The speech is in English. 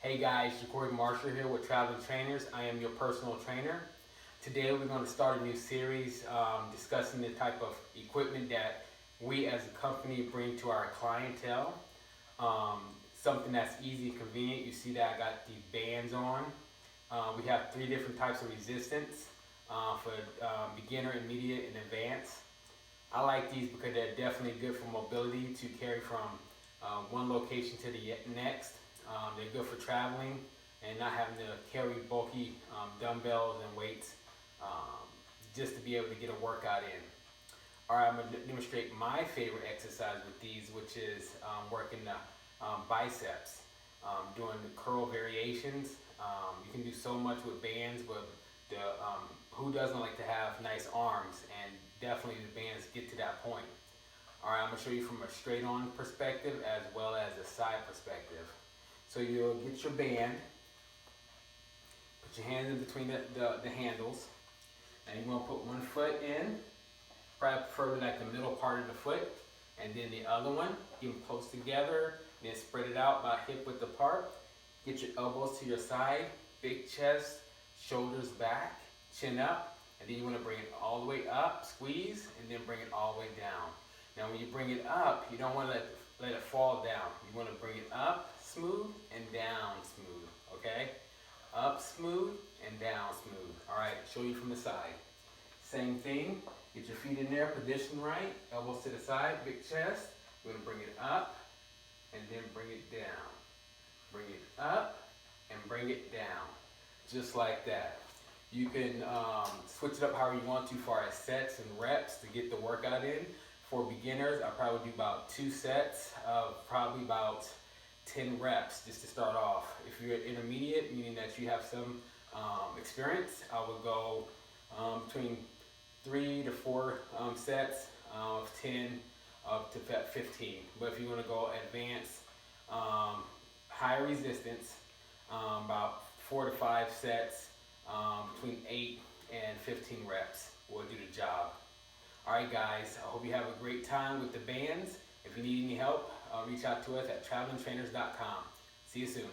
Hey guys, Corey Marshall here with Traveling Trainers. I am your personal trainer. Today we're going to start a new series discussing the type of equipment that we as a company bring to our clientele. Something that's easy and convenient. You see that I got the bands on. We have three different types of resistance for beginner, intermediate, and advanced. I like these because they're definitely good for mobility to carry from one location to the next. They're good for traveling and not having to carry bulky dumbbells and weights just to be able to get a workout in. Alright, I'm going to demonstrate my favorite exercise with these, which is working the biceps, doing the curl variations. You can do so much with bands, but who doesn't like to have nice arms? And definitely the bands get to that point. Alright, I'm going to show you from a straight on perspective as well as a side perspective. So you'll get your band, put your hands in between the handles, and you're going to put one foot in, probably prefer like the middle part of the foot, and then the other one, get them close together, then spread it out about hip width apart. Get your elbows to your side, big chest, shoulders back, chin up, and then you want to bring it all the way up, squeeze, and then bring it all the way down. Now when you bring it up, you don't want to let it fall down. You want to bring it up smooth and down smooth, okay? Up smooth and down smooth. All right, show you from the side. Same thing, get your feet in there, position right, elbows to the side, big chest. You're gonna bring it up and then bring it down. Bring it up and bring it down, just like that. You can switch it up however you want to as far as sets and reps to get the workout in. For beginners, I probably do about 2 sets of probably about 10 reps just to start off. If you're intermediate, meaning that you have some experience, I would go between 3 to 4 sets of 10 up to 15. But if you want to go advanced, higher resistance, about 4 to 5 sets, between 8 and 15 reps will do the job. Alright guys, I hope you have a great time with the bands. If you need any help, reach out to us at travelingtrainers.com. See you soon.